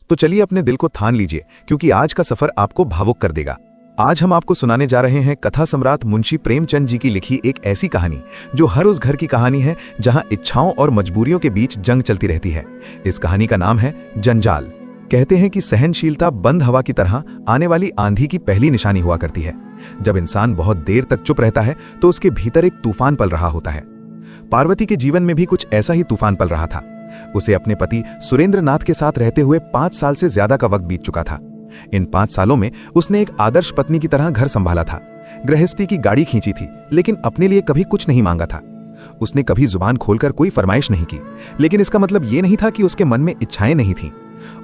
तो चलिए अपने दिल को थान लीजिए, क्योंकि आज का सफर आपको भावुक कर देगा। आज हम आपको सुनाने जा रहे हैं कथा सम्राट मुंशी प्रेमचंद जी की लिखी एक ऐसी कहानी जो हर उस घर की कहानी है जहां इच्छाओं और मजबूरियों के बीच जंग चलती रहती है। इस कहानी का नाम है जंजाल। कहते हैं कि सहनशीलता बंद हवा की तरह आने वाली आंधी की पहली निशानी हुआ करती है। जब इंसान बहुत देर तक चुप रहता है तो उसके भीतर एक तूफान पल रहा होता है। पार्वती के जीवन में भी कुछ ऐसा ही तूफान पल रहा था। उसे अपने पति सुरेंद्र नाथ के साथ रहते हुए 5 साल से ज्यादा का वक्त बीत चुका था। इन 5 सालों में उसने एक आदर्श पत्नी की तरह घर संभाला था, गृहस्थी की गाड़ी खींची थी, लेकिन अपने लिए कभी कुछ नहीं मांगा था। उसने कभी जुबान खोलकर कोई फरमाइश नहीं की, लेकिन इसका मतलब ये नहीं था कि उसके मन में इच्छाएं नहीं थीं।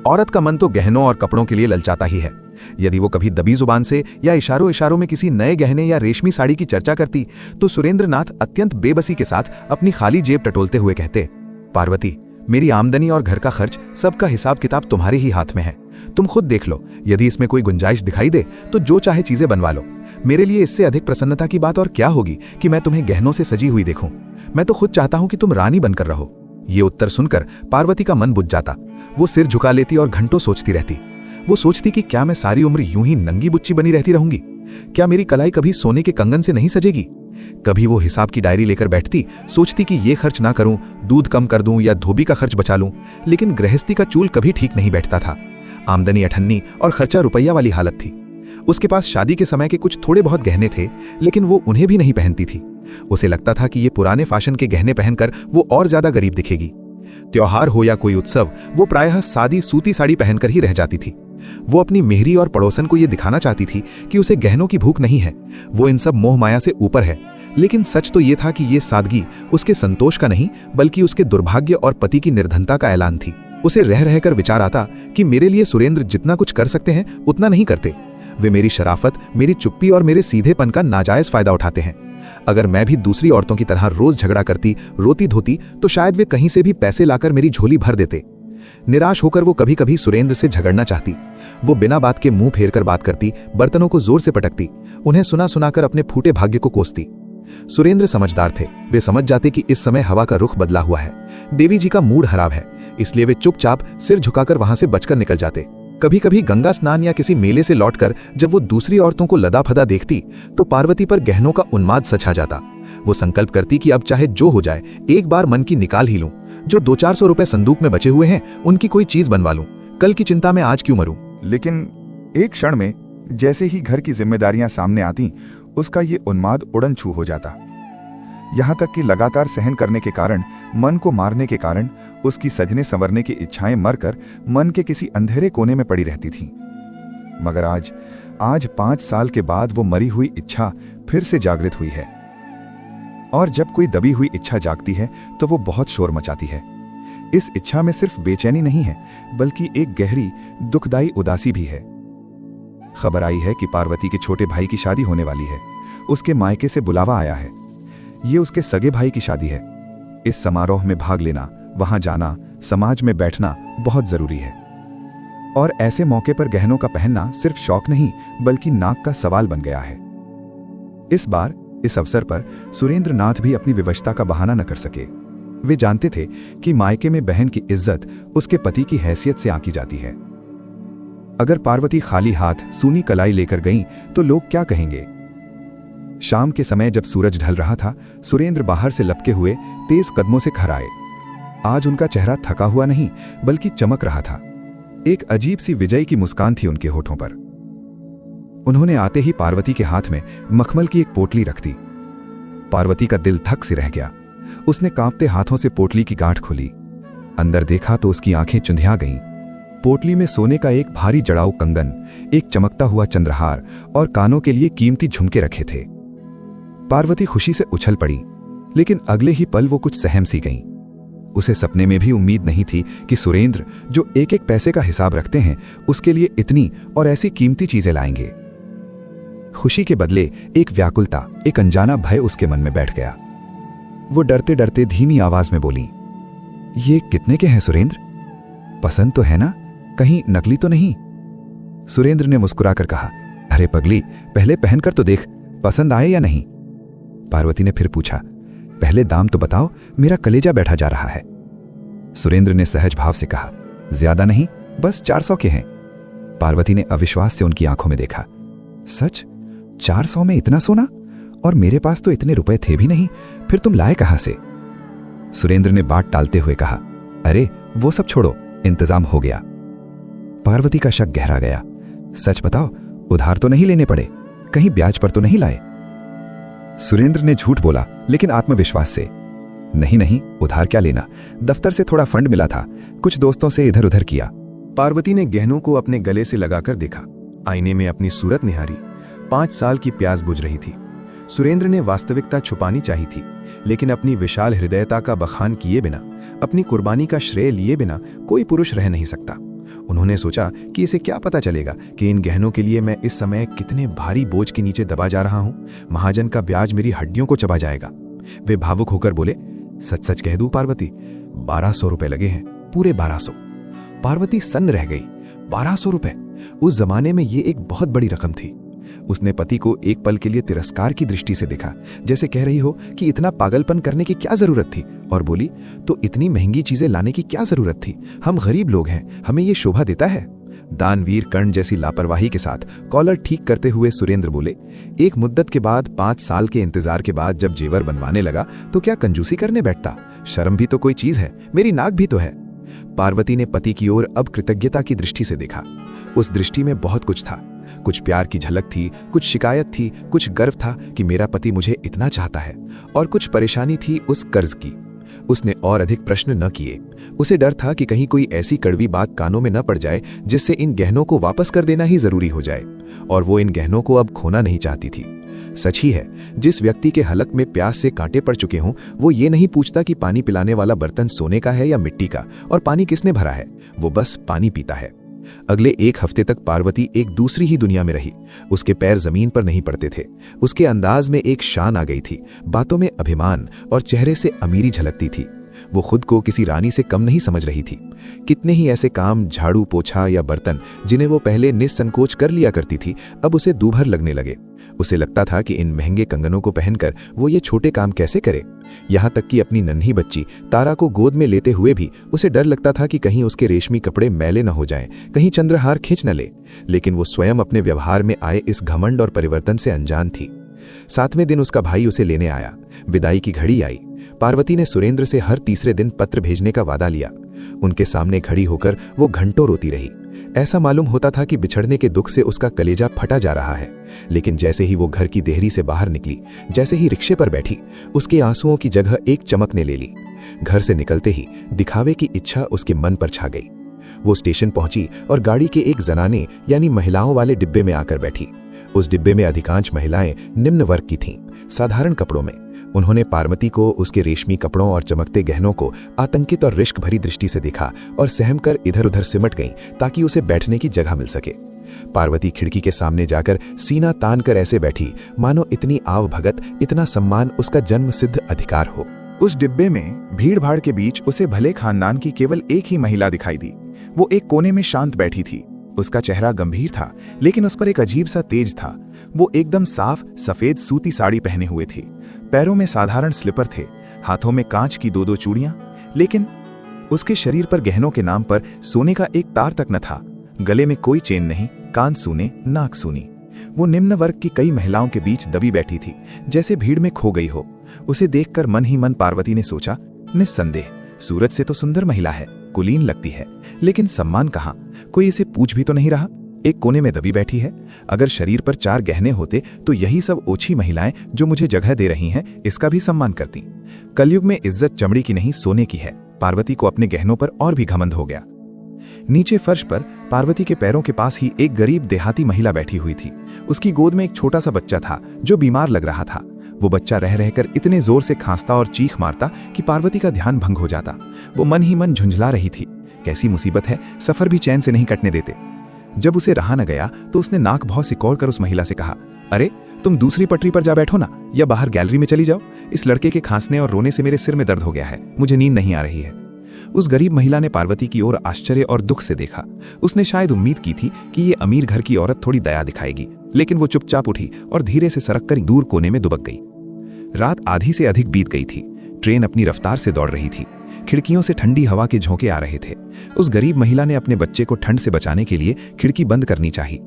औरत का मन तो गहनों और कपड़ों के लिए ललचाता ही है। यदि वो कभी दबी जुबान से या इशारों इशारों में किसी नए गहने या रेशमी साड़ी की चर्चा करती तो सुरेंद्र नाथ अत्यंत बेबसी के साथ अपनी खाली जेब टटोलते हुए कहते, पार्वती, मेरी आमदनी और घर का खर्च सबका हिसाब किताब तुम्हारे ही हाथ में है। तुम खुद देख लो, यदि इसमें कोई गुंजाइश दिखाई दे तो जो चाहे चीजें बनवा लो। मेरे लिए इससे अधिक प्रसन्नता की बात और क्या होगी कि मैं तुम्हें गहनों से सजी हुई देखूं। मैं तो खुद चाहता हूं कि तुम रानी बनकर रहो। ये उत्तर सुनकर पार्वती का मन बुझ जाता। वो सिर झुका लेती और घंटों सोचती रहती। वो सोचती कि क्या मैं सारी उम्र यूं ही नंगी बुच्ची बनी रहती रहूंगी? क्या मेरी कलाई कभी सोने के कंगन से नहीं सजेगी? कभी वो हिसाब की डायरी लेकर बैठती, सोचती कि ये खर्च ना करूं, दूध कम कर दूं या धोबी का खर्च बचा लूं। लेकिन गृहस्थी का चूल कभी ठीक नहीं बैठता था। आमदनी अठन्नी और खर्चा रुपया वाली हालत थी। उसके पास शादी के समय के कुछ थोड़े बहुत गहने थे, लेकिन वो उन्हें भी नहीं पहनती थी। उसे लगता था कि ये पुराने फैशन के गहने पहनकर वो और ज्यादा गरीब दिखेगी। त्योहार हो या कोई उत्सव, वो प्रायः सादी सूती साड़ी पहनकर ही रह जाती थी। वो अपनी मेहरी और पड़ोसन को ये दिखाना चाहती थी कि उसे गहनों की भूख नहीं है, वो इन सब मोह माया से ऊपर है। लेकिन सच तो ये था कि ये सादगी उसके संतोष का नहीं, बल्कि उसके दुर्भाग्य और पति की निर्धनता का ऐलान थी। उसे रह रहकर विचार आता कि मेरे लिए सुरेंद्र जितना कुछ कर सकते हैं उतना नहीं करते। वे मेरी शराफत, मेरी चुप्पी और मेरे सीधेपन का नाजायज फायदा उठाते हैं। अगर मैं भी दूसरी औरतों की तरह रोज झगड़ा करती, रोती धोती, तो शायद वे कहीं से भी पैसे लाकर मेरी झोली भर देते। निराश होकर वो कभी कभी सुरेंद्र से झगड़ना चाहती। वो बिना बात के मुंह फेर कर बात करती, बर्तनों को जोर से पटकती, उन्हें सुना सुनाकर अपने फूटे भाग्य को कोसती। सुरेंद्र समझदार थे। वे समझ जाते कि इस समय हवा का रुख बदला हुआ है, देवी जी का मूड खराब है, इसलिए वे चुपचाप सिर झुकाकर वहां से बचकर निकल जाते। कभी कभी गंगा स्नान या किसी मेले से लौटकर जब वो दूसरी औरतों को लदा फदा देखती तो पार्वती पर गहनों का उन्माद सछा जाता। वो संकल्प करती कि अब चाहे जो हो जाए एक बार मन की निकाल ही लूं। जो 200-400 रुपए संदूक में बचे हुए हैं उनकी कोई चीज बनवा लूं। कल की चिंता में आज क्यों मरूं। लेकिन एक क्षण में जैसे ही घर की जिम्मेदारियां सामने आती, उसका ये उन्माद उड़न छू हो जाता। यहां तक कि लगातार सहन करने के कारण, मन को मारने के कारण उसकी सजने संवरने की इच्छाएं मरकर मन के किसी अंधेरे कोने में पड़ी रहती थीं। मगर आज 5 साल के बाद वो मरी हुई इच्छा फिर से जागृत हुई है। और जब कोई दबी हुई इच्छा जागती है तो वो बहुत शोर मचाती है। इस इच्छा में सिर्फ बेचैनी नहीं है, बल्कि एक गहरी दुखदाई उदासी भी है। खबर आई है कि पार्वती के छोटे भाई की शादी होने वाली है। उसके मायके से बुलावा आया है। ये उसके सगे भाई की शादी है। इस समारोह में भाग लेना, वहां जाना, समाज में बैठना बहुत जरूरी है। और ऐसे मौके पर गहनों का पहनना सिर्फ शौक नहीं, बल्कि नाक का सवाल बन गया है। इस बार इस अवसर पर सुरेंद्र नाथ भी अपनी विवशता का बहाना न कर सके। वे जानते थे कि मायके में बहन की इज्जत उसके पति की हैसियत से आंकी जाती है। अगर पार्वती खाली हाथ सूनी कलाई लेकर गईं तो लोग क्या कहेंगे। शाम के समय जब सूरज ढल रहा था, सुरेंद्र बाहर से लपके हुए तेज कदमों से घर आए। आज उनका चेहरा थका हुआ नहीं, बल्कि चमक रहा था। एक अजीब सी विजय की मुस्कान थी उनके होठों पर। उन्होंने आते ही पार्वती के हाथ में मखमल की एक पोटली रख दी। पार्वती का दिल थक से रह गया। उसने कांपते हाथों से पोटली की गांठ खोली। अंदर देखा तो उसकी आंखें चुंधिया गईं। पोटली में सोने का एक भारी जड़ाऊ कंगन, एक चमकता हुआ चंद्रहार और कानों के लिए कीमती झुमके रखे थे। पार्वती खुशी से उछल पड़ी, लेकिन अगले ही पल वो कुछ सहम सी गईं। उसे सपने में भी उम्मीद नहीं थी कि सुरेंद्र, जो एक एक पैसे का हिसाब रखते हैं, उसके लिए इतनी और ऐसी कीमती चीजें लाएंगे। खुशी के बदले एक व्याकुलता, एक अनजाना भय उसके मन में बैठ गया। वो डरते डरते धीमी आवाज में बोली, ये कितने के हैं सुरेंद्र? पसंद तो है ना? कहीं नकली तो नहीं? सुरेंद्र ने मुस्कुराकर कहा, अरे पगली, पहले पहनकर तो देख, पसंद आए या नहीं। पार्वती ने फिर पूछा, पहले दाम तो बताओ, मेरा कलेजा बैठा जा रहा है। सुरेंद्र ने सहज भाव से कहा, ज्यादा नहीं, बस 400 के हैं। पार्वती ने अविश्वास से उनकी आंखों में देखा। सच? 400 में इतना सोना? और मेरे पास तो इतने रुपए थे भी नहीं, फिर तुम लाए कहां से? सुरेंद्र ने बात टालते हुए कहा, अरे वो सब छोड़ो, इंतजाम हो गया। पार्वती का शक गहरा गया। सच बताओ, उधार तो नहीं लेने पड़े? कहीं ब्याज पर तो नहीं लाए? सुरेंद्र ने झूठ बोला, लेकिन आत्मविश्वास से। नहीं नहीं, उधार क्या लेना, दफ्तर से थोड़ा फंड मिला था, कुछ दोस्तों से इधर उधर किया। पार्वती ने गहनों को अपने गले से लगाकर देखा। आईने में अपनी सूरत निहारी। 5 साल की प्यास बुझ रही थी। सुरेंद्र ने वास्तविकता छुपानी चाहिए थी, लेकिन अपनी विशाल हृदयता का बखान किए बिना, अपनी कुर्बानी का श्रेय लिए बिना कोई पुरुष रह नहीं सकता। उन्होंने सोचा कि इसे क्या पता चलेगा कि इन गहनों के लिए मैं इस समय कितने भारी बोझ के नीचे दबा जा रहा हूं। महाजन का ब्याज मेरी हड्डियों को चबा जाएगा। वे भावुक होकर बोले, सच सच कह दूं पार्वती, 1200 रुपए लगे हैं, पूरे 1200। पार्वती सन्न रह गई। 1200 रुपए! उस जमाने में ये एक बहुत बड़ी रकम थी। उसने पति को एक पल के लिए तिरस्कार की दृष्टि से देखा, जैसे कह रही हो कि इतना पागलपन करने की क्या जरूरत थी, और बोली, तो इतनी महंगी चीजें लाने की क्या जरूरत थी? हम गरीब लोग हैं, हमें ये शोभा देता है? दानवीर कर्ण जैसी लापरवाही के साथ कॉलर ठीक करते हुए सुरेंद्र बोले, एक मुद्दत के बाद, 5 साल के इंतजार के बाद जब जेवर बनवाने लगा तो क्या कंजूसी करने बैठता? शर्म भी तो कोई चीज है, मेरी नाक भी तो है। पार्वती ने पति की ओर अब कृतज्ञता की दृष्टि से देखा। उस दृष्टि में बहुत कुछ था। कुछ प्यार की झलक थी, कुछ शिकायत थी, कुछ गर्व था कि मेरा पति मुझे इतना चाहता है, और कुछ परेशानी थी उस कर्ज की। उसने और अधिक प्रश्न न किए। उसे डर था कि कहीं कोई ऐसी कड़वी बात कानों में न पड़ जाए जिससे इन गहनों को वापस कर देना ही जरूरी हो जाए, और वो इन गहनों को अब खोना नहीं चाहती थी। सच ही है, जिस व्यक्ति के हलक में प्यास से कांटे पड़ चुके हों, वो ये नहीं पूछता कि पानी पिलाने वाला बर्तन सोने का है या मिट्टी का, और पानी किसने भरा है, वो बस पानी पीता है। अगले 1 हफ्ते तक पार्वती एक दूसरी ही दुनिया में रही। उसके पैर जमीन पर नहीं पड़ते थे। उसके अंदाज में एक शान आ गई थी, बातों में अभिमान, और चेहरे से अमीरी झलकती थी। वो खुद को किसी रानी से कम नहीं समझ रही थी। कितने ही ऐसे काम, झाड़ू पोछा या बर्तन, जिन्हें वो पहले निसंकोच कर लिया करती थी, अब उसे दूभर लगने लगे। उसे लगता था कि इन महंगे कंगनों को पहनकर वो ये छोटे काम कैसे करे। यहाँ तक कि अपनी नन्ही बच्ची तारा को गोद में लेते हुए भी उसे डर लगता था कि कहीं उसके रेशमी कपड़े मैले न हो जाएं, कहीं चंद्रहार खींच न ले। लेकिन वो स्वयं अपने व्यवहार में आए इस घमंड और परिवर्तन से अनजान थी। 7वें दिन उसका भाई उसे लेने आया। विदाई की घड़ी आई। पार्वती ने सुरेंद्र से हर तीसरे दिन पत्र भेजने का वादा लिया। उनके सामने खड़ी होकर वो घंटों रोती रही। ऐसा मालूम होता था कि बिछड़ने के दुख से उसका कलेजा फटा जा रहा है। लेकिन जैसे ही वो घर की देहरी से बाहर निकली, जैसे ही रिक्शे पर बैठी, उसके आंसुओं की जगह एक चमक ने ले ली। घर से निकलते ही दिखावे की इच्छा उसके मन पर छा गई। वो स्टेशन पहुंची और गाड़ी के एक जनाने यानी महिलाओं वाले डिब्बे में आकर बैठी। उस डिब्बे में अधिकांश महिलाएं निम्न वर्ग की थीं, साधारण कपड़ों में। उन्होंने पार्वती को, उसके रेशमी कपड़ों और चमकते गहनों को आतंकित और रिश्क भरी दृष्टि से देखा और सहम कर इधर उधर सिमट गईं ताकि उसे बैठने की जगह मिल सके। पार्वती खिड़की के सामने जाकर सीना तान कर ऐसे बैठी मानो इतनी आव भगत, इतना सम्मान उसका जन्म सिद्ध अधिकार हो। उस डिब्बे में भीड़ भाड़ के बीच उसे भले खानदान की केवल एक ही महिला दिखाई दी। वो एक कोने में शांत बैठी थी। उसका चेहरा गंभीर था, लेकिन उस पर एक अजीब सा तेज था। वो एकदम साफ सफेद सूती साड़ी पहने हुए थी। पैरों में साधारण स्लीपर थे, हाथों में कांच की 2-2 चूड़ियां, लेकिन उसके शरीर पर गहनों के नाम पर सोने का एक तार तक न था। गले में कोई चेन नहीं, कान सूने, नाक सूनी। वो निम्न वर्ग की कई महिलाओं के बीच दबी बैठी थी, जैसे भीड़ में खो गई हो। उसे देखकर मन ही मन पार्वती ने सोचा, निस्संदेह सूरत से तो सुंदर महिला है, कुलीन लगती है, लेकिन सम्मान कहाँ? कोई इसे पूछ भी तो नहीं रहा। एक कोने में दबी बैठी है। अगर शरीर पर 4 गहने होते तो यही सब ओछी महिलाएं जो मुझे जगह दे रही हैं, इसका भी सम्मान करती। कलयुग में इज्जत चमड़ी की नहीं, सोने की है। पार्वती को अपने गहनों पर और भी घमंड हो गया। नीचे फर्श पर पार्वती के पैरों के पास ही एक गरीब देहाती महिला बैठी हुई थी। उसकी गोद में एक छोटा सा बच्चा था जो बीमार लग रहा था। वो बच्चा रह रहकर इतने जोर से खांसता और चीख मारता कि पार्वती का ध्यान भंग हो जाता। वो मन ही मन झुंझला रही थी। कैसी मुसीबत है, सफर भी चैन से नहीं कटने देते। जब उसे रहा न गया तो उसने नाक भौं सिकोड़ कर उस महिला से कहा, अरे तुम दूसरी पटरी पर जा बैठो ना, या बाहर गैलरी में चली जाओ। इस लड़के के खांसने और रोने से मेरे सिर में दर्द हो गया है, मुझे नींद नहीं आ रही है। उस गरीब महिला ने पार्वती की ओर आश्चर्य और दुख से देखा। उसने शायद उम्मीद की थी कि ये अमीर घर की औरत थोड़ी दया दिखाएगी, लेकिन वो चुपचाप उठी और धीरे से सरक कर दूर कोने में दुबक गई। रात आधी से अधिक बीत गई थी। ट्रेन अपनी रफ्तार से दौड़ रही थी। खिड़कियों से ठंडी हवा के झोंके आ रहे थे। उस गरीब महिला ने अपने बच्चे को ठंड से बचाने के लिए खिड़की बंद करनी चाहिए।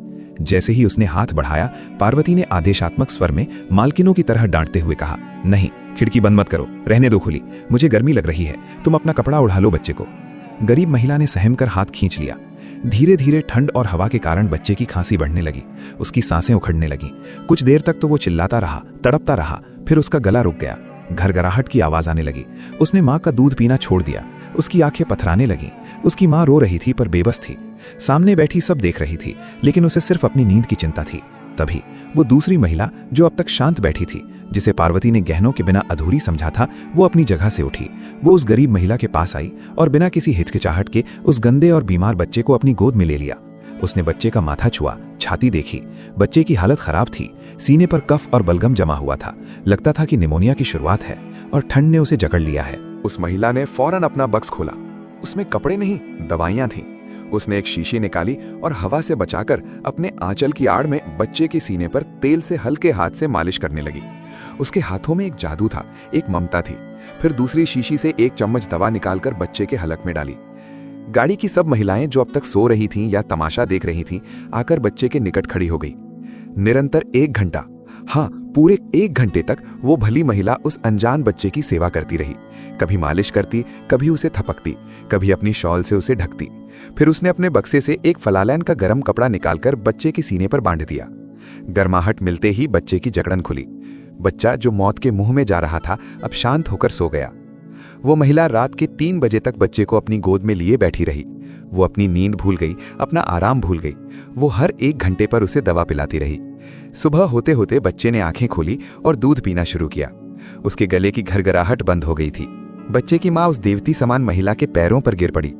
जैसे ही उसने हाथ बढ़ाया, पार्वती ने आदेशात्मक स्वर में मालकिनों की तरह डांटते हुए कहा, नहीं, खिड़की बंद मत करो, रहने दो खुली, मुझे गर्मी लग रही है, तुम अपना कपड़ा उड़ा लो बच्चे को। गरीब महिला ने सहम कर हाथ खींच लिया। धीरे धीरे ठंड और हवा के कारण बच्चे की खांसी बढ़ने लगी, उसकी सांसें उखड़ने लगी। कुछ देर तक तो वो चिल्लाता रहा, तड़पता रहा, फिर उसका गला रुक गया। घरघराहट की आवाज आने लगी। उसने माँ का दूध पीना छोड़ दिया। उसकी आंखें पथराने लगीं। उसकी माँ रो रही थी पर बेबस थी। सामने बैठी सब देख रही थी, लेकिन उसे सिर्फ अपनी नींद की चिंता थी। तभी वो दूसरी महिला जो अब तक शांत बैठी थी, जिसे पार्वती ने गहनों के बिना अधूरी समझा था, वो अपनी जगह से उठी। वो उस गरीब महिला के पास आई और बिना किसी हिचकिचाहट के उस गंदे और बीमार बच्चे को अपनी गोद में ले लिया। उसने बच्चे का माथा छुआ, छाती देखी। बच्चे की हालत खराब थी। सीने पर कफ और बलगम जमा हुआ था। लगता था कि निमोनिया की शुरुआत है और ठंड ने उसे जकड़ लिया है। उस महिला ने फौरन अपना बक्स खोला। उसमें कपड़े नहीं, दवाइयां थीं। उसने एक शीशी निकाली और हवा से बचाकर अपने आंचल की आड़ में बच्चे के सीने पर तेल से हल्के हाथ से मालिश करने लगी। उसके हाथों में एक जादू था, एक ममता थी। फिर दूसरी शीशी से एक चम्मच दवा निकालकर बच्चे के हलक में डाली। गाड़ी की सब महिलाएं जो अब तक सो रही थीं या तमाशा देख रही थीं, आकर बच्चे के निकट खड़ी हो गई। निरंतर 1 घंटा, हाँ पूरे 1 घंटे तक वो भली महिला उस अनजान बच्चे की सेवा करती रही। कभी मालिश करती, कभी उसे थपकती, कभी अपनी शॉल से उसे ढकती। फिर उसने अपने बक्से से एक फलालैन का गर्म कपड़ा निकालकर बच्चे के सीने पर बांध दिया। गर्माहट मिलते ही बच्चे की जकड़न खुली। बच्चा जो मौत के मुंह में जा रहा था, अब शांत होकर सो गया। वो महिला रात के 3 बजे तक बच्चे को अपनी गोद में लिए बैठी रही। वो अपनी नींद भूल गई, अपना आराम भूल गई। वो हर 1 घंटे पर उसे दवा पिलाती रही। सुबह होते होते बच्चे ने आंखें खोली और दूध पीना शुरू किया। उसके गले की घरघराहट बंद हो गई थी। बच्चे की माँ उस देवती समान महिला के पैरों पर गिर पड़ी।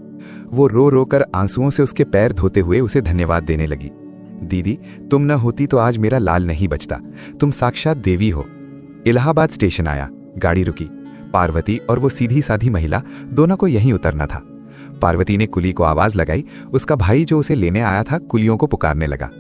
वो रो रो कर आंसुओं से उसके पैर धोते हुए उसे धन्यवाद देने लगी। दीदी, तुम न होती तो आज मेरा लाल नहीं बचता। तुम साक्षात देवी हो। इलाहाबाद स्टेशन आया। गाड़ी रुकी। पार्वती और वो सीधी साधी महिला दोनों को यहीं उतरना था। पार्वती ने कुली को आवाज लगाई। उसका भाई जो उसे लेने आया था कुलियों को पुकारने लगा,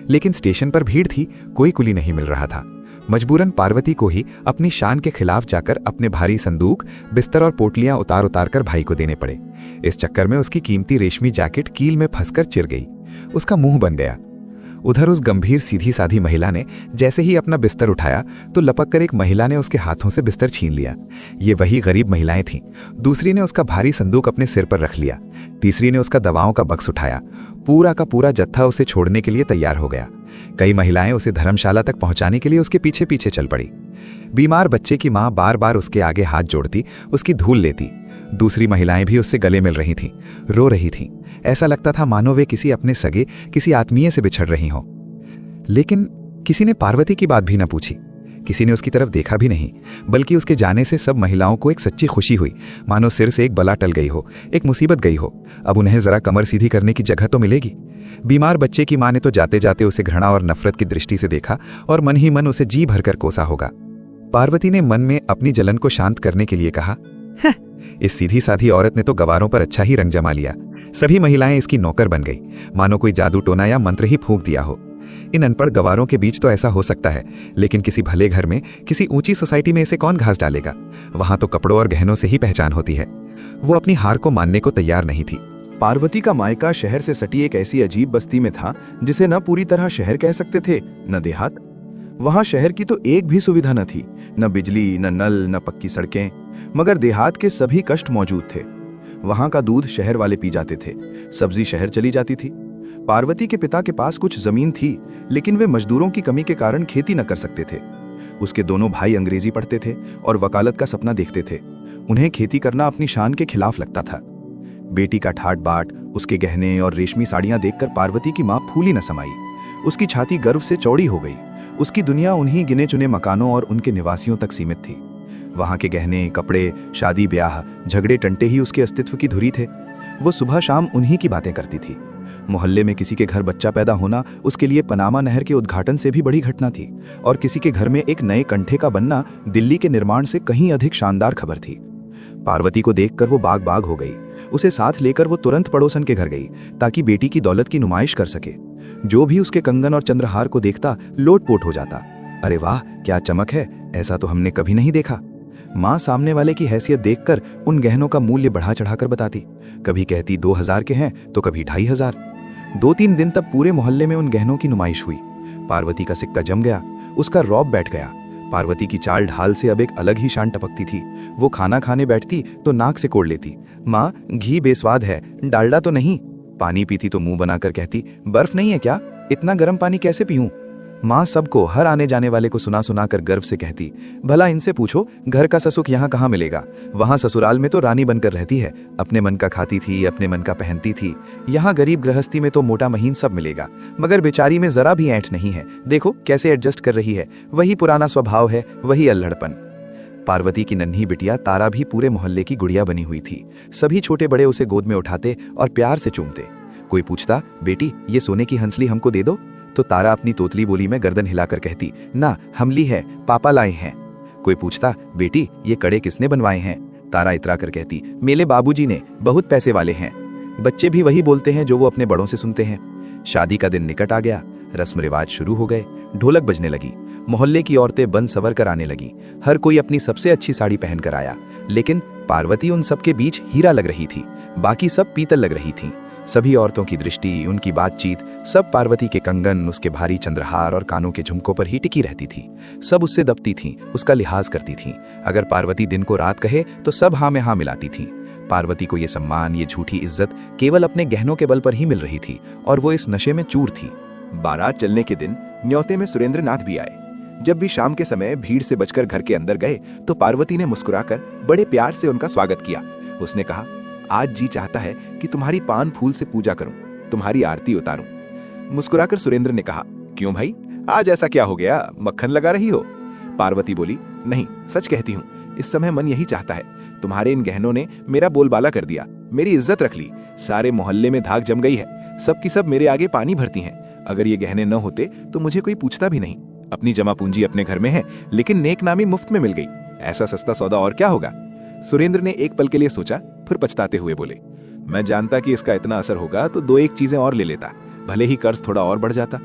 लेकिन स्टेशन पर भीड़ थी, कोई कुली नहीं मिल रहा था। मजबूरन पार्वती को ही अपनी शान के खिलाफ जाकर अपने भारी संदूक, बिस्तर और पोटलियां उतार उतार कर भाई को देने पड़े। इस चक्कर में उसकी कीमती रेशमी जैकेट कील में फंसकर चिर गई। उसका मुंह बन गया। उधर उस गंभीर सीधी साधी महिला ने जैसे ही अपना बिस्तर उठाया तो लपक कर एक महिला ने उसके हाथों से बिस्तर छीन लिया। ये वही गरीब महिलाएं थीं। दूसरी ने उसका भारी संदूक अपने सिर पर रख लिया। तीसरी ने उसका दवाओं का बक्स उठाया। पूरा का पूरा जत्था उसे छोड़ने के लिए तैयार हो गया। कई महिलाएं उसे धर्मशाला तक पहुंचाने के लिए उसके पीछे पीछे चल पड़ी। बीमार बच्चे की मां बार बार उसके आगे हाथ जोड़ती, उसकी धूल लेती। दूसरी महिलाएं भी उससे गले मिल रही थीं, रो रही थीं। ऐसा लगता था मानो वे किसी अपने सगे, किसी आत्मीय से बिछड़ रही हों। लेकिन किसी ने पार्वती की बात भी न पूछी। किसी ने उसकी तरफ देखा भी नहीं, बल्कि उसके जाने से सब महिलाओं को एक सच्ची खुशी हुई, मानो सिर से एक बला टल गई हो, एक मुसीबत गई हो। अब उन्हें जरा कमर सीधी करने की जगह तो मिलेगी। बीमार बच्चे की मां ने तो जाते जाते उसे घृणा और नफरत की दृष्टि से देखा और मन ही मन उसे जी भरकर कोसा होगा। पार्वती ने मन में अपनी जलन को शांत करने के लिए कहा, इस सीधी साधी औरत ने तो गवारों पर अच्छा ही रंग जमा लिया। सभी महिलाएं इसकी नौकर बन गई, मानो कोई जादू टोना या मंत्र ही फूंक दिया हो। इन अनपढ़ गवारों के बीच तो ऐसा हो सकता है, लेकिन किसी भले घर में, किसी ऊंची सोसाइटी में इसे कौन घास डालेगा? वहां तो कपड़ों और गहनों से ही पहचान होती है। वो अपनी हार को मानने को तैयार नहीं थी। पार्वती का मायका शहर से सटी एक ऐसी अजीब बस्ती में था जिसे न पूरी तरह शहर कह सकते थे, न देहात। वहां शहर की तो एक भी सुविधा न थी, न बिजली, न नल, न पक्की सड़कें, मगर देहात के सभी कष्ट मौजूद थे। वहां का दूध शहर वाले पी जाते थे, सब्जी शहर चली जाती थी। पार्वती के पिता के पास कुछ जमीन थी, लेकिन वे मजदूरों की कमी के कारण खेती न कर सकते थे। उसके दोनों भाई अंग्रेजी पढ़ते थे और वकालत का सपना देखते थे। उन्हें खेती करना अपनी शान के खिलाफ लगता था। बेटी का ठाट बाट, उसके गहने और रेशमी साड़ियां देखकर पार्वती की मां फूली न समाई। उसकी छाती गर्व से चौड़ी हो गई। उसकी दुनिया उन्हीं गिने चुने मकानों और उनके निवासियों तक सीमित थी। वहां के गहने, कपड़े, शादी ब्याह, झगड़े टंटे ही उसके अस्तित्व की धुरी थे। वो सुबह शाम उन्हीं की बातें करती थी। मोहल्ले में किसी के घर बच्चा पैदा होना उसके लिए पनामा नहर के उद्घाटन से भी बड़ी घटना थी, और किसी के घर में एक नए कंठे का बनना दिल्ली के निर्माण से कहीं अधिक शानदार खबर थी। पार्वती को देखकर वो बाग बाग हो गई। उसे साथ लेकर वो तुरंत पड़ोसन के घर गई ताकि बेटी की दौलत की नुमाइश कर सके। जो भी उसके कंगन और चंद्रहार को देखता लोटपोट हो जाता। अरे वाह, क्या चमक है, ऐसा तो हमने कभी नहीं देखा। माँ सामने वाले की हैसियत देखकर उन गहनों का मूल्य बढ़ा चढ़ाकर बताती। कभी कहती 2000 के हैं तो कभी 2500। 2-3 दिन तक पूरे मोहल्ले में उन गहनों की नुमाइश हुई। पार्वती का सिक्का जम गया, उसका रौब बैठ गया। पार्वती की चाल ढाल से अब एक अलग ही शान टपकती थी। वो खाना खाने बैठती तो नाक से कोड़ लेती, माँ घी बेस्वाद है, डालडा तो नहीं। पानी पीती तो मुंह बनाकर कहती, बर्फ नहीं है क्या, इतना गर्म पानी कैसे पीऊं। माँ सबको, हर आने जाने वाले को सुना सुना कर गर्व से कहती, भला इनसे पूछो घर का ससुख यहाँ कहाँ मिलेगा। वहाँ ससुराल में तो रानी बनकर रहती है, अपने मन का खाती थी, अपने मन का पहनती थी। यहाँ गरीब गृहस्थी में तो मोटा महीन सब मिलेगा, मगर बेचारी में जरा भी ऐंठ नहीं है। देखो कैसे एडजस्ट कर रही है, वही पुराना स्वभाव है, वही अल्हड़पन। पार्वती की नन्ही बिटिया तारा भी पूरे मोहल्ले की गुड़िया बनी हुई थी। सभी छोटे बड़े उसे गोद में उठाते और प्यार से चूमते। कोई पूछता, बेटी ये सोने की हंसली हमको दे दो, तो तारा अपनी तोतली बोली में गर्दन हिलाकर कहती, ना हमली है, पापा लाए हैं। कोई पूछता, बेटी ये कड़े किसने बनवाए हैं, तारा इतरा कर कहती, मेरे बाबूजी ने, बहुत पैसे वाले हैं। बच्चे भी वही बोलते हैं जो वो अपने बड़ों से सुनते हैं। शादी का दिन निकट आ गया, रस्म रिवाज शुरू हो गए, ढोलक बजने लगी, मोहल्ले की औरतें बन सवर कर आने लगी। हर कोई अपनी सबसे अच्छी साड़ी पहन कर आया, लेकिन पार्वती उन सबके बीच हीरा लग रही थी, बाकी सब पीतल लग रही थी। सभी औरतों की दृष्टि, उनकी बातचीत, सब पार्वती के कंगन, उसके भारी चंद्रहार और कानों के झुमकों पर ही टिकी रहती थी। सब उससे दबती थीं, उसका लिहाज करती थीं। अगर पार्वती दिन को रात कहे तो सब हाँ में हाँ मिलाती थीं। पार्वती को ये सम्मान, ये झूठी इज्जत केवल अपने गहनों के बल पर ही मिल रही थी, और वो इस नशे में चूर थी। बारात चलने के दिन न्योते में सुरेंद्र नाथ भी आए। जब भी शाम के समय भीड़ से बचकर घर के अंदर गए तो पार्वती ने मुस्कुराकर बड़े प्यार से उनका स्वागत किया। उसने कहा, आज जी चाहता है कि तुम्हारी पान फूल से पूजा करूं, तुम्हारी आरती उतारूं। मुस्कुराकर सुरेंद्र ने कहा, क्यों भाई, आज ऐसा क्या हो गया, मक्खन लगा रही हो। पार्वती बोली, नहीं सच कहती हूँ, इस समय मन यही चाहता है। तुम्हारे इन गहनों ने मेरा बोलबाला कर दिया, मेरी इज्जत रख ली। सारे मोहल्ले में धाक जम गई है, सबकी सब मेरे आगे पानी भरती हैं। अगर ये गहने न होते तो मुझे कोई पूछता भी नहीं। अपनी जमा पूंजी अपने घर में है, लेकिन नेक नामी मुफ्त में मिल गई। ऐसा सस्ता सौदा और क्या होगा। सुरेंद्र ने एक पल के लिए सोचा, फिर पछताते हुए बोले, मैं जानता कि इसका इतना असर होगा तो 2-1 चीजें और ले लेता, भले ही कर्ज थोड़ा और बढ़ जाता।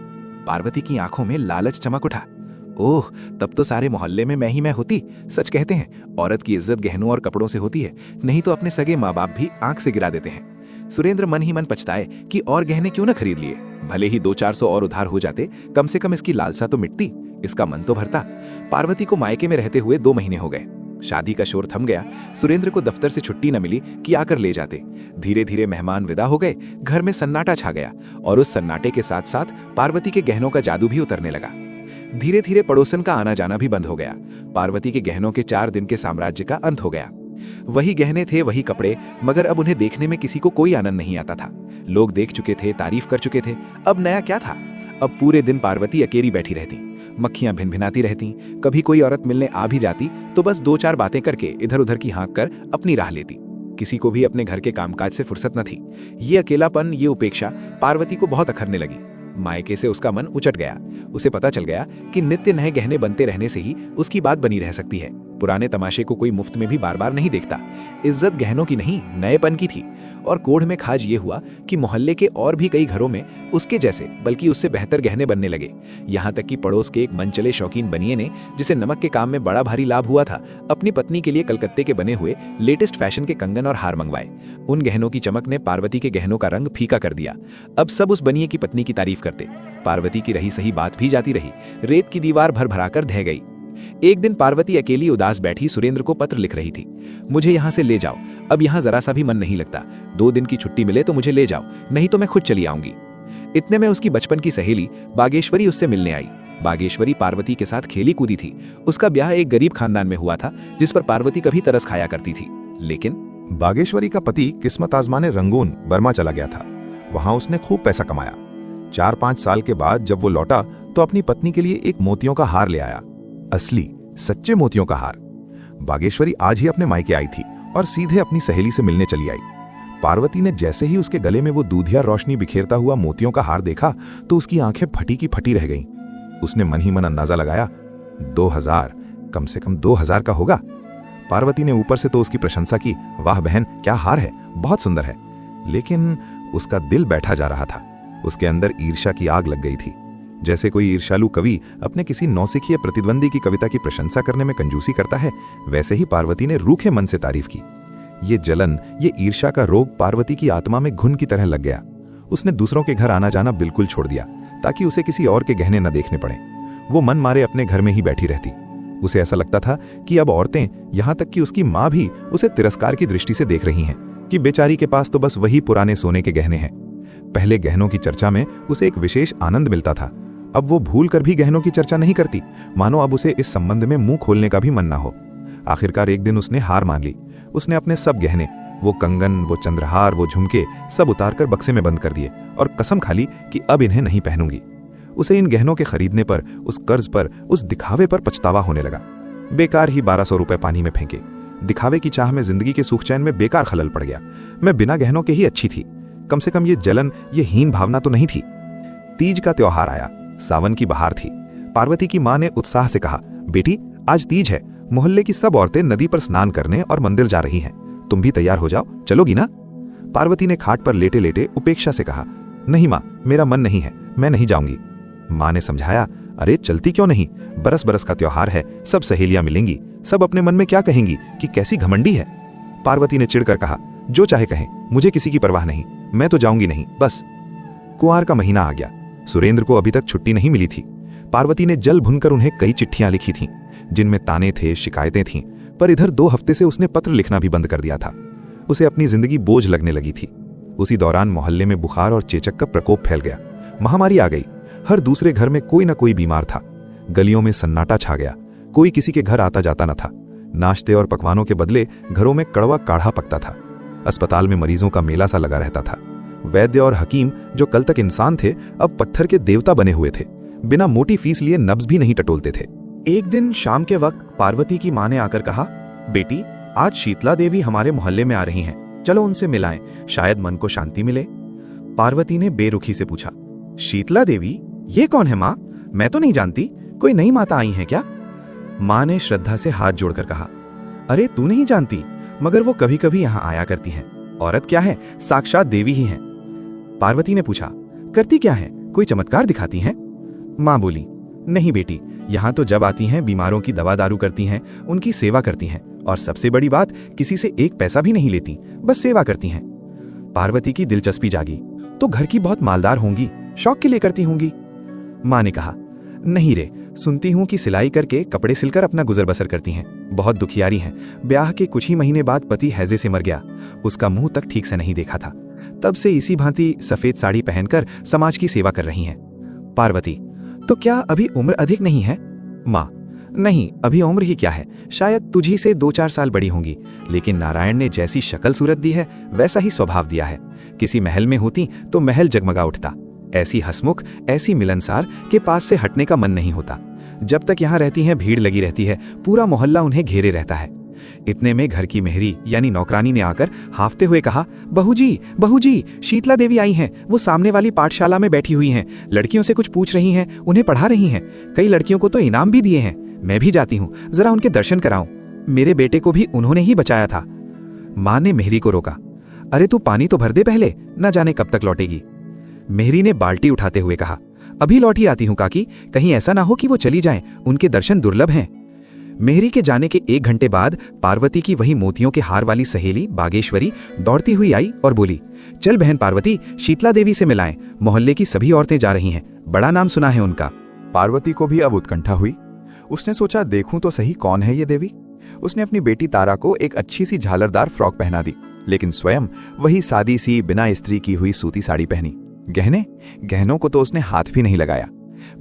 पार्वती की आंखों में लालच चमक उठा। ओह, तब तो सारे मोहल्ले में मैं ही मैं होती। सच कहते हैं, औरत की इज्जत गहनों और कपड़ों से होती है, नहीं तो अपने सगे माँ बाप भी आंख से गिरा देते हैं। सुरेंद्र मन ही मन पछताए कि और गहने क्यों न खरीद लिए। भले ही 200-400 और उधार हो जाते, कम से कम इसकी लालसा तो मिटती, इसका मन तो भरता। पार्वती को मायके में रहते हुए 2 महीने हो गए। शादी का शोर थम गया। सुरेंद्र को दफ्तर से छुट्टी न मिली कि आकर ले जाते। धीरे धीरे मेहमान विदा हो गए, घर में सन्नाटा छा गया, और उस सन्नाटे के साथ साथ पार्वती के गहनों का जादू भी उतरने लगा। धीरे धीरे पड़ोसन का आना जाना भी बंद हो गया। पार्वती के गहनों के 4 दिन के साम्राज्य का अंत हो गया। वही गहने थे, वही कपड़े, मगर अब उन्हें देखने में किसी को कोई आनंद नहीं आता था। लोग देख चुके थे, तारीफ कर चुके थे, अब नया क्या था। अब पूरे दिन पार्वती अकेली बैठी रहती, मक्खियां भिनभिनाती रहती। कभी कोई औरत मिलने आ भी जाती तो बस 2-4 बातें करके इधर उधर की हाँक कर अपनी राह लेती। किसी को भी अपने घर के कामकाज से फुर्सत न थी। ये अकेलापन, ये उपेक्षा पार्वती को बहुत अखरने लगी। मायके से उसका मन उचट गया। उसे पता चल गया कि नित्य नए गहने बनते रहने से ही उसकी बात बनी रह सकती है। पुराने तमाशे को कोई मुफ्त में भी बार बार नहीं देखता। इज्जत गहनों की नहीं, नएपन की थी। और कोढ़ में खाज ये हुआ कि मोहल्ले के और भी कई घरों में उसके जैसे बल्कि उससे बेहतर गहने बनने लगे। यहाँ तक कि पड़ोस के एक मनचले शौकीन बनिए ने, जिसे नमक के काम में बड़ा भारी लाभ हुआ था, अपनी पत्नी के लिए कलकत्ते के बने हुए लेटेस्ट फैशन के कंगन और हार मंगवाए। उन गहनों की चमक ने पार्वती के गहनों का रंग फीका कर दिया। अब सब उस बनिए की पत्नी की तारीफ करते। पार्वती की रही सही बात भी जाती रही, रेत की दीवार भर भराकर ढह गई। एक दिन पार्वती अकेली उदास बैठी सुरेंद्र को पत्र लिख रही थी। मुझे यहाँ से ले जाओ, अब यहाँ जरा सा भी मन नहीं लगता। 2 दिन की छुट्टी मिले तो मुझे ले जाओ, नहीं तो मैं खुद चली आऊंगी। इतने में उसकी बचपन की सहेली बागेश्वरी उससे मिलने आई। बागेश्वरी पार्वती के साथ खेली कूदी थी। उसका ब्याह एक गरीब खानदान में हुआ था, जिस पर पार्वती कभी तरस खाया करती थी। लेकिन बागेश्वरी का पति किस्मत आजमाने रंगून बर्मा चला गया था। वहां उसने खूब पैसा कमाया। 4-5 साल के बाद जब वो लौटा तो अपनी पत्नी के लिए एक मोतियों का हार ले आया, असली सच्चे मोतियों का हार। बागेश्वरी आज ही अपने मायके आई थी और सीधे अपनी सहेली से मिलने चली आई। पार्वती ने जैसे ही उसके गले में वो दूधिया रोशनी बिखेरता हुआ मोतियों का हार देखा तो उसकी आंखें फटी की फटी रह गईं। उसने मन ही मन अंदाजा लगाया, 2000, कम से कम 2000 का होगा। पार्वती ने ऊपर से तो उसकी प्रशंसा की, वाह बहन क्या हार है, बहुत सुंदर है। लेकिन उसका दिल बैठा जा रहा था। उसके अंदर ईर्ष्या की आग लग गई थी। जैसे कोई ईर्ष्यालु कवि अपने किसी नौसिखिए प्रतिद्वंदी की कविता की प्रशंसा करने में कंजूसी करता है, वैसे ही पार्वती ने रूखे मन से तारीफ की। ये जलन, ये ईर्ष्या का रोग पार्वती की आत्मा में घुन की तरह लग गया। उसने दूसरों के घर आना जाना बिल्कुल छोड़ दिया ताकि उसे किसी और के गहने न देखने पड़े। वो मन मारे अपने घर में ही बैठी रहती। उसे ऐसा लगता था कि अब औरतें, यहां तक कि उसकी मां भी उसे तिरस्कार की दृष्टि से देख रही हैं कि बेचारी के पास तो बस वही पुराने सोने के गहने हैं। पहले गहनों की चर्चा में उसे एक विशेष आनंद मिलता था, अब वो भूल कर भी गहनों की चर्चा नहीं करती, मानो अब उसे इस संबंध में मुंह खोलने का भी मन ना हो। आखिरकार एक दिन उसने हार मान ली। उसने अपने सब गहने, वो कंगन, वो चंद्रहार, वो झुमके सब उतारकर बक्से में बंद कर दिए और कसम खा ली कि अब इन्हें नहीं पहनूंगी। उसे इन गहनों के खरीदने पर, उस कर्ज पर, उस दिखावे पर पछतावा होने लगा। बेकार ही 1200 रुपए पानी में फेंके। दिखावे की चाह में जिंदगी के सुख चैन में बेकार खलल पड़ गया। मैं बिना गहनों के ही अच्छी थी। कम से कम ये जलन, ये हीन भावना तो नहीं थी। तीज का त्योहार आया। सावन की बहार थी। पार्वती की मां ने उत्साह से कहा, बेटी आज तीज है, मोहल्ले की सब औरतें नदी पर स्नान करने और मंदिर जा रही हैं, तुम भी तैयार हो जाओ, चलोगी ना? पार्वती ने खाट पर लेटे लेटे उपेक्षा से कहा, नहीं मां, मेरा मन नहीं है, मैं नहीं जाऊंगी। मां ने समझाया, अरे चलती क्यों नहीं, बरस बरस का त्योहार है, सब सहेलियां मिलेंगी, सब अपने मन में क्या कहेंगी कि कैसी घमंडी है। पार्वती ने चिढ़कर कहा, जो चाहे कहें, मुझे किसी की परवाह नहीं, मैं तो जाऊंगी नहीं, बस। कुंवार का महीना आ गया। सुरेंद्र को अभी तक छुट्टी नहीं मिली थी। पार्वती ने जल भुनकर उन्हें कई चिट्ठियां लिखी थीं, जिनमें ताने थे, शिकायतें थीं, पर इधर 2 हफ्ते से उसने पत्र लिखना भी बंद कर दिया था। उसे अपनी जिंदगी बोझ लगने लगी थी। उसी दौरान मोहल्ले में बुखार और चेचक का प्रकोप फैल गया। महामारी आ गई। हर दूसरे घर में कोई न कोई बीमार था। गलियों में सन्नाटा छा गया। कोई किसी के घर आता जाता न था। नाश्ते और पकवानों के बदले घरों में कड़वा काढ़ा पकता था। अस्पताल में मरीजों का मेला सा लगा रहता था। वैद्य और हकीम, जो कल तक इंसान थे, अब पत्थर के देवता बने हुए थे। बिना मोटी फीस लिए नब्ज भी नहीं टटोलते थे। एक दिन शाम के वक्त पार्वती की मां ने आकर कहा, बेटी आज शीतला देवी हमारे मोहल्ले में आ रही हैं, चलो उनसे मिलाएं, शायद मन को शांति मिले। पार्वती ने बेरुखी से पूछा, शीतला देवी? ये कौन है मां? मैं तो नहीं जानती, कोई नई माता आई है क्या? मां ने श्रद्धा से हाथ जोड़कर कहा, अरे तू नहीं जानती, मगर वो कभी कभी यहां आया करती हैं। औरत क्या है, साक्षात देवी ही हैं। पार्वती ने पूछा, करती क्या है, कोई चमत्कार दिखाती हैं? मां बोली, नहीं बेटी, यहाँ तो जब आती हैं बीमारों की दवा दारू करती हैं, उनकी सेवा करती हैं, और सबसे बड़ी बात, किसी से एक पैसा भी नहीं लेती, बस सेवा करती हैं। पार्वती की दिलचस्पी जागी, तो घर की बहुत मालदार होंगी, शौक के लिए करती होंगी। मां ने कहा, नहीं रे, सुनती हूं कि सिलाई करके कपड़े सिलकर अपना गुजर बसर करती हैं, बहुत दुखियारी हैं। ब्याह के कुछ ही महीने बाद पति हैजे से मर गया, उसका मुंह तक ठीक से नहीं देखा था, तब से इसी भांति सफेद साड़ी पहनकर समाज की सेवा कर रही हैं। पार्वती, तो क्या अभी उम्र अधिक नहीं है? मां, नहीं, अभी उम्र ही क्या है, शायद तुझी से 2-4 साल बड़ी होंगी, लेकिन नारायण ने जैसी शक्ल सूरत दी है, वैसा ही स्वभाव दिया है। किसी महल में होती तो महल जगमगा उठता। ऐसी हंसमुख, ऐसी मिलनसार के पास से हटने का मन नहीं होता। जब तक यहाँ रहती हैं भीड़ लगी रहती है, पूरा मोहल्ला उन्हें घेरे रहता है। इतने में घर की मेहरी यानी नौकरानी ने आकर हाफते हुए कहा, बहू जी, शीतला देवी आई हैं, वो सामने वाली पाठशाला में बैठी हुई हैं, लड़कियों से कुछ पूछ रही हैं, उन्हें पढ़ा रही हैं, कई लड़कियों को तो इनाम भी दिए हैं, मैं भी जाती हूँ, जरा उनके दर्शन कराऊं, मेरे बेटे को भी उन्होंने ही बचाया था। मां ने मेहरी को रोका, अरे तू पानी तो भर दे पहले, न जाने कब तक लौटेगी। मेहरी ने बाल्टी उठाते हुए कहा, अभी लौटी आती हूं काकी, कहीं ऐसा ना हो कि वो चली जाएं, उनके दर्शन दुर्लभ हैं। मेहरी के जाने के 1 घंटे बाद पार्वती की वही मोतियों के हार वाली सहेली बागेश्वरी दौड़ती हुई आई और बोली, चल बहन पार्वती, शीतला देवी से मिलाएं, मोहल्ले की सभी औरतें जा रही हैं, बड़ा नाम सुना है उनका। पार्वती को भी अब उत्कंठा हुई। उसने सोचा, देखूं तो सही कौन है ये देवी। उसने अपनी बेटी तारा को एक अच्छी सी झालरदार फ्रॉक पहना दी, लेकिन स्वयं वही सादी सी बिना इस्त्री की हुई सूती साड़ी पहनी। गहनों को तो उसने हाथ भी नहीं लगाया।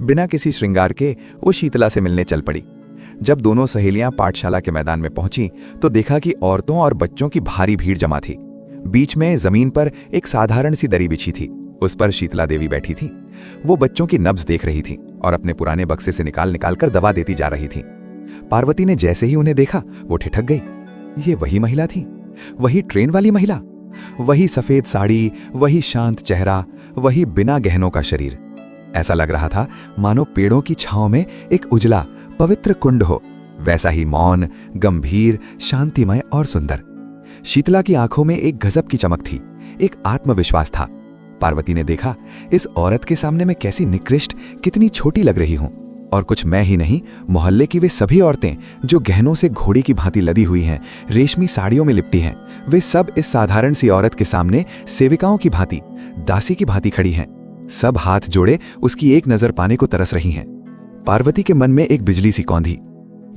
बिना किसी श्रृंगार के वो शीतला से मिलने चल पड़ी। जब दोनों सहेलियां पाठशाला के मैदान में पहुंची तो देखा कि औरतों और बच्चों की भारी भीड़ जमा थी। बीच में जमीन पर एक साधारण सी दरी बिछी थी, उस पर शीतला देवी बैठी थी। वो बच्चों की नब्ज देख रही थी और अपने पुराने बक्से से निकाल कर दवा देती जा रही थी। पार्वती ने जैसे ही उन्हें देखा, वो ठिठक गई। ये वही महिला थी, वही ट्रेन वाली महिला, वही सफेद साड़ी, वही शांत चेहरा, वही बिना गहनों का शरीर। ऐसा लग रहा था मानो पेड़ों की छांव में एक उजला पवित्र कुंड हो, वैसा ही मौन, गंभीर, शांतिमय और सुंदर। शीतला की आंखों में एक गजब की चमक थी, एक आत्मविश्वास था। पार्वती ने देखा इस औरत के सामने मैं कैसी निकृष्ट, कितनी छोटी लग रही हूं। और कुछ मैं ही नहीं, मोहल्ले की वे सभी औरतें जो गहनों से घोड़ी की भांति लदी हुई हैं, रेशमी साड़ियों में लिपटी हैं, वे सब इस साधारण सी औरत के सामने सेविकाओं की भांति, दासी की भांति खड़ी हैं। सब हाथ जोड़े उसकी एक नजर पाने को तरस रही हैं। पार्वती के मन में एक बिजली सी कौंधी।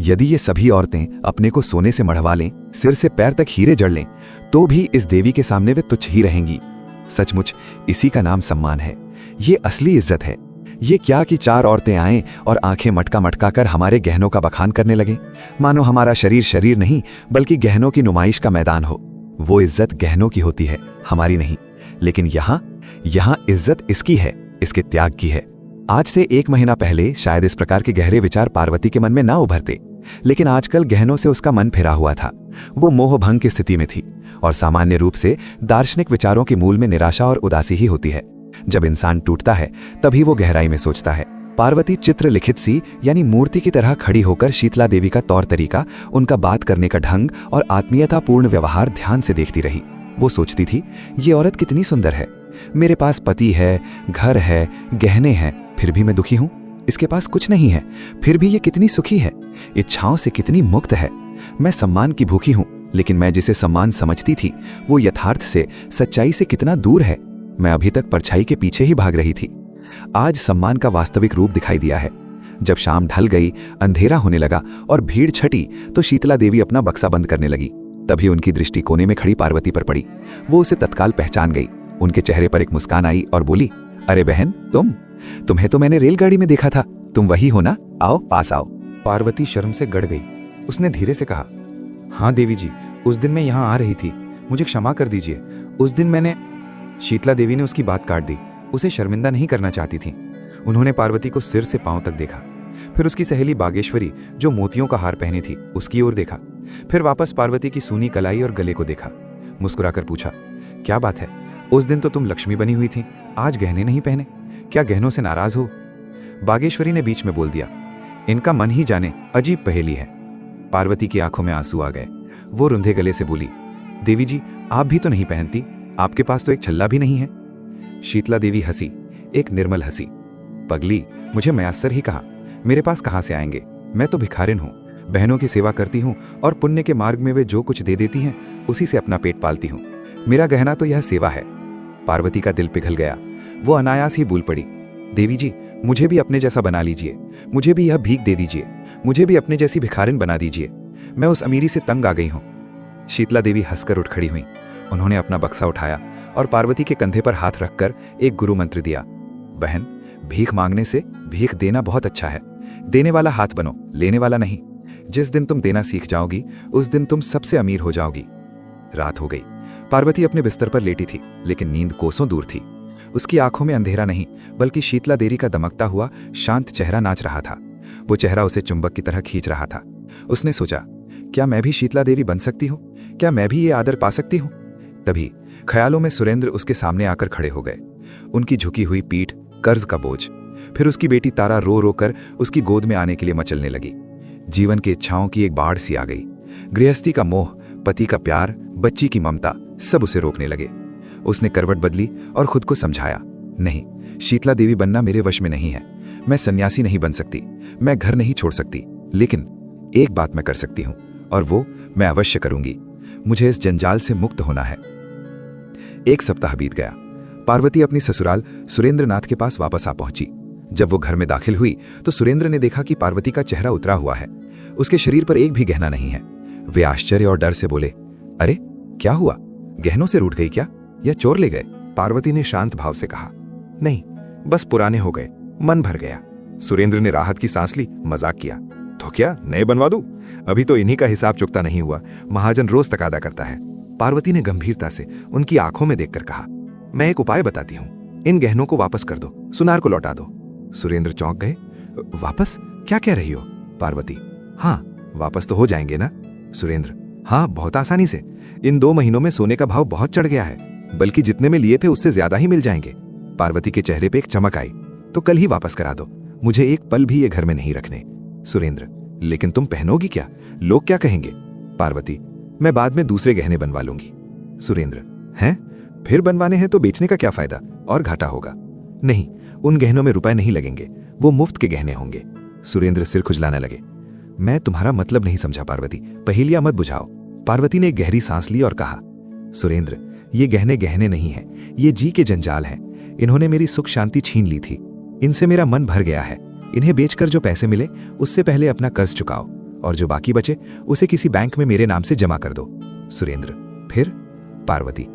यदि ये सभी औरतें अपने को सोने से मढ़वा लें, सिर से पैर तक हीरे जड़ लें, तो भी इस देवी के सामने वे तुच्छ ही रहेंगी। सचमुच इसी का नाम सम्मान है, ये असली इज्जत है। ये क्या कि 4 औरतें आएं और आंखें मटका मटका कर हमारे गहनों का बखान करने लगें, मानो हमारा शरीर शरीर नहीं बल्कि गहनों की नुमाइश का मैदान हो। वो इज्जत गहनों की होती है, हमारी नहीं। लेकिन यहाँ इज्जत इसकी है, इसके त्याग की है। आज से 1 महीना पहले शायद इस प्रकार के गहरे विचार पार्वती के मन में ना उभरते, लेकिन आजकल गहनों से उसका मन फिरा हुआ था। वो मोह भंग की स्थिति में थी और सामान्य रूप से दार्शनिक विचारों के मूल में निराशा और उदासी ही होती है। जब इंसान टूटता है तभी वो गहराई में सोचता है। पार्वती चित्र लिखित सी यानी मूर्ति की तरह खड़ी होकर शीतला देवी का तौर तरीका, उनका बात करने का ढंग और आत्मीयतापूर्ण व्यवहार ध्यान से देखती रही। वो सोचती थी, ये औरत कितनी सुंदर है। मेरे पास पति है, घर है, गहने हैं, फिर भी मैं दुखी हूं। इसके पास कुछ नहीं है, फिर भी ये कितनी सुखी है, इच्छाओं से कितनी मुक्त है। मैं सम्मान की भूखी हूं, लेकिन मैं जिसे सम्मान समझती थी वो यथार्थ से, सच्चाई से कितना दूर है। मैं अभी तक परछाई के पीछे ही भाग रही थी। आज सम्मान का वास्तविक रूप दिखाई दिया है। जब शाम ढल गई, अंधेरा होने लगा और भीड़ छटी, तो शीतला देवी अपना बक्सा बंद करने लगी। तभी उनकी दृष्टि कोने में खड़ी पार्वती पर पड़ी। वो उसे तत्काल पहचान गई। उनके चेहरे पर एक मुस्कान आई और बोली, अरे बहन, तुम्हें तो मैंने रेलगाड़ी में देखा था। तुम वही हो ना? आओ, पास आओ। पार्वती शर्म से गड़ गई। उसने धीरे से कहा, हाँ देवी जी, उस दिन मैं यहाँ आ रही थी, मुझे क्षमा कर दीजिए। उस दिन मैंने। शीतला देवी ने उसकी बात काट दी। उसे शर्मिंदा नहीं करना चाहती थी। उन्होंने पार्वती को सिर से पांव तक देखा, फिर उसकी सहेली बागेश्वरी जो मोतियों का हार पहनी थी उसकी ओर देखा, फिर वापस पार्वती की सूनी कलाई और गले को देखा। मुस्कुराकर पूछा, क्या बात है? उस दिन तो तुम लक्ष्मी बनी हुई थी, आज गहने नहीं पहने, क्या गहनों से नाराज हो? बागेश्वरी ने बीच में बोल दिया, इनका मन ही जाने, अजीब पहेली है। पार्वती की आंखों में आंसू आ गए। वो रुंधे गले से बोली, देवी जी, आप भी तो नहीं पहनती, आपके पास तो एक छल्ला भी नहीं है। शीतला देवी हंसी, एक निर्मल हंसी। पगली, मुझे मयासर ही कहा, मेरे पास कहां से आएंगे? मैं तो भिखारिन हूं, बहनों की सेवा करती हूं और पुण्य के मार्ग में वे जो कुछ दे देती हैं उसी से अपना पेट पालती हूं। मेरा गहना तो यह सेवा है। पार्वती का दिल पिघल गया। वो अनायास ही बोल पड़ी, देवी जी, मुझे भी अपने जैसा बना लीजिए, मुझे भी यह भीख दे दीजिए, मुझे भी अपने जैसी भिखारिन बना दीजिए। मैं उस अमीरी से तंग आ गई हूं। शीतला देवी हंसकर उठ खड़ी हुई। उन्होंने अपना बक्सा उठाया और पार्वती के कंधे पर हाथ रखकर एक गुरु मंत्र दिया, बहन, भीख मांगने से भीख देना बहुत अच्छा है। देने वाला हाथ बनो, लेने वाला नहीं। जिस दिन तुम देना सीख जाओगी उस दिन तुम सबसे अमीर हो जाओगी। रात हो गई। पार्वती अपने बिस्तर पर लेटी थी, लेकिन नींद कोसों दूर थी। उसकी आंखों में अंधेरा नहीं बल्कि शीतला देवी का दमकता हुआ शांत चेहरा नाच रहा था। वो चेहरा उसे चुंबक की तरह खींच रहा था। उसने सोचा, क्या मैं भी शीतला देवी बन सकती हूँ? क्या मैं भी ये आदर पा सकती हूँ? तभी ख्यालों में सुरेंद्र उसके सामने आकर खड़े हो गए। उनकी झुकी हुई पीठ, कर्ज का बोझ। फिर उसकी बेटी तारा रो रो कर उसकी गोद में आने के लिए मचलने लगी। जीवन की इच्छाओं की एक बाढ़ सी आ गई। गृहस्थी का मोह, पति का प्यार, बच्ची की ममता, सब उसे रोकने लगे। उसने करवट बदली और खुद को समझाया, नहीं, शीतला देवी बनना मेरे वश में नहीं है। मैं सन्यासी नहीं बन सकती, मैं घर नहीं छोड़ सकती, लेकिन एक बात मैं कर सकती हूं और वो मैं अवश्य करूंगी। मुझे इस जंजाल से मुक्त होना है। 1 सप्ताह बीत गया। पार्वती अपनी ससुराल सुरेंद्रनाथ के पास वापस आ पहुंची। जब वो घर में दाखिल हुई तो सुरेंद्र ने देखा कि पार्वती का चेहरा उतरा हुआ है। उसके शरीर पर एक भी गहना नहीं है। वे आश्चर्य और डर से बोले, अरे क्या हुआ? गहनों से रूठ गई क्या, या चोर ले गए? पार्वती ने शांत भाव से कहा, नहीं, बस पुराने हो गए, मन भर गया। सुरेंद्र ने राहत की सांस ली, मजाक किया, तो क्या नए बनवा दूं? अभी तो इन्हीं का हिसाब चुकता नहीं हुआ, महाजन रोज तकादा करता है। पार्वती ने गंभीरता से उनकी आंखों में देखकर कहा, मैं एक उपाय बताती हूं, इन गहनों को वापस कर दो, सुनार को लौटा दो। सुरेंद्र चौंक गए। वापस? क्या कह रही हो? पार्वती, हाँ, वापस तो हो जाएंगे ना? सुरेंद्र, हाँ, बहुत आसानी से। इन 2 महीनों में सोने का भाव बहुत चढ़ गया है, बल्कि जितने में लिए थे उससे ज्यादा ही मिल जाएंगे। पार्वती के चेहरे पे एक चमक आई। तो कल ही वापस करा दो, मुझे एक पल भी ये घर में नहीं रखने। सुरेंद्र, लेकिन तुम पहनोगी क्या? लोग क्या कहेंगे? पार्वती, मैं बाद में दूसरे गहने बनवा लूंगी। सुरेंद्र, हैं? फिर बनवाने हैं तो बेचने का क्या फायदा? और घाटा होगा। नहीं, उन गहनों में रुपए नहीं लगेंगे, वो मुफ्त के गहने होंगे। सुरेंद्र सिर खुजलाने लगे। मैं तुम्हारा मतलब नहीं समझा पार्वती, पहेलियां मत बुझाओ। पार्वती ने गहरी सांस ली और कहा, सुरेंद्र, ये गहने गहने नहीं हैं, ये जी के जंजाल हैं। इन्होंने मेरी सुख शांति छीन ली थी, इनसे मेरा मन भर गया है। इन्हें बेचकर जो पैसे मिले उससे पहले अपना कर्ज चुकाओ, और जो बाकी बचे उसे किसी बैंक में मेरे नाम से जमा कर दो। सुरेंद्र, फिर? पार्वती,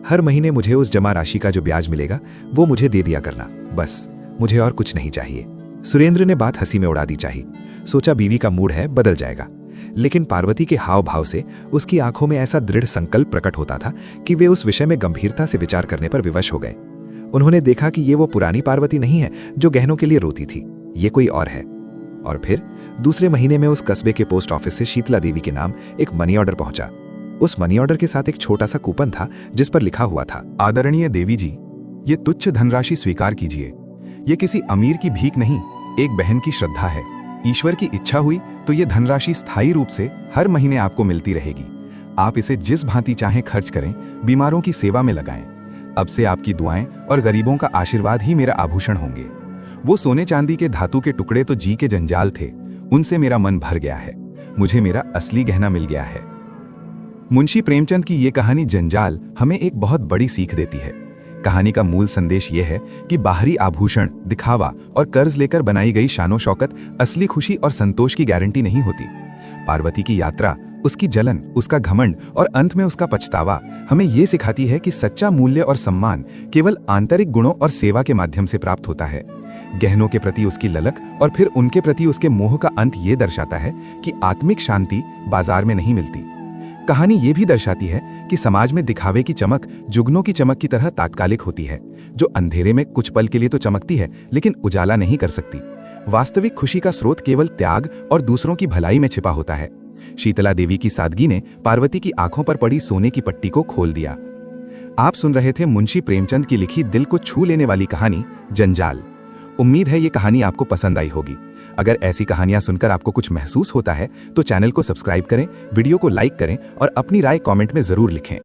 हर महीने मुझे उस जमा राशि का जो ब्याज मिलेगा वो मुझे दे दिया करना, बस, मुझे और कुछ नहीं चाहिए। सुरेंद्र ने बात हंसी में उड़ा दी चाहिए। सोचा बीवी का मूड है, बदल जाएगा। लेकिन पार्वती के हाव भाव से उसकी आंखों में ऐसा दृढ़ संकल्प प्रकट होता था कि वे उस विषय में गंभीरता से विचार करने पर विवश हो गए। उन्होंने देखा कि ये वो पुरानी पार्वती नहीं है जो गहनों के लिए रोती थी, ये कोई और है। और फिर दूसरे महीने में उस कस्बे के पोस्ट ऑफिस से शीतला देवी के नाम एक मनी ऑर्डर पहुंचा। उस मनी ऑर्डर के साथ एक छोटा सा कूपन था जिस पर लिखा हुआ था, आदरणीय देवी जी, ये तुच्छ धनराशि स्वीकार कीजिए। ये किसी अमीर की भीख नहीं, एक बहन की श्रद्धा है। ईश्वर की इच्छा हुई तो ये धनराशि स्थायी रूप से हर महीने आपको मिलती रहेगी। आप इसे जिस भांति चाहें खर्च करें, बीमारों की सेवा में लगाएं। अब से आपकी दुआएं और गरीबों का आशीर्वाद ही मेरा आभूषण होंगे। वो सोने चांदी के धातु के टुकड़े तो जी के जंजाल थे, उनसे मेरा मन भर गया है। मुझे मेरा असली गहना मिल गया है। मुंशी प्रेमचंद की ये कहानी जंजाल हमें एक बहुत बड़ी सीख देती है। कहानी का मूल संदेश यह है कि बाहरी आभूषण, दिखावा और कर्ज लेकर बनाई गई शानो शौकत असली खुशी और संतोष की गारंटी नहीं होती। पार्वती की यात्रा, उसकी जलन, उसका घमंड और अंत में उसका पछतावा हमें यह सिखाती है कि सच्चा मूल्य और सम्मान केवल आंतरिक गुणों और सेवा के माध्यम से प्राप्त होता है। गहनों के प्रति उसकी ललक और फिर उनके प्रति उसके मोह का अंत ये दर्शाता है कि आत्मिक शांति बाजार में नहीं मिलती। कहानी ये भी दर्शाती है कि समाज में दिखावे की चमक जुगनों की चमक की तरह तात्कालिक होती है, जो अंधेरे में कुछ पल के लिए तो चमकती है लेकिन उजाला नहीं कर सकती। वास्तविक खुशी का स्रोत केवल त्याग और दूसरों की भलाई में छिपा होता है। शीतला देवी की सादगी ने पार्वती की आंखों पर पड़ी सोने की पट्टी को खोल दिया। आप सुन रहे थे मुंशी प्रेमचंद की लिखी दिल को छू लेने वाली कहानी जंजाल। उम्मीद है ये कहानी आपको पसंद आई होगी। अगर ऐसी कहानियां सुनकर आपको कुछ महसूस होता है तो चैनल को सब्सक्राइब करें, वीडियो को लाइक करें और अपनी राय कमेंट में जरूर लिखें।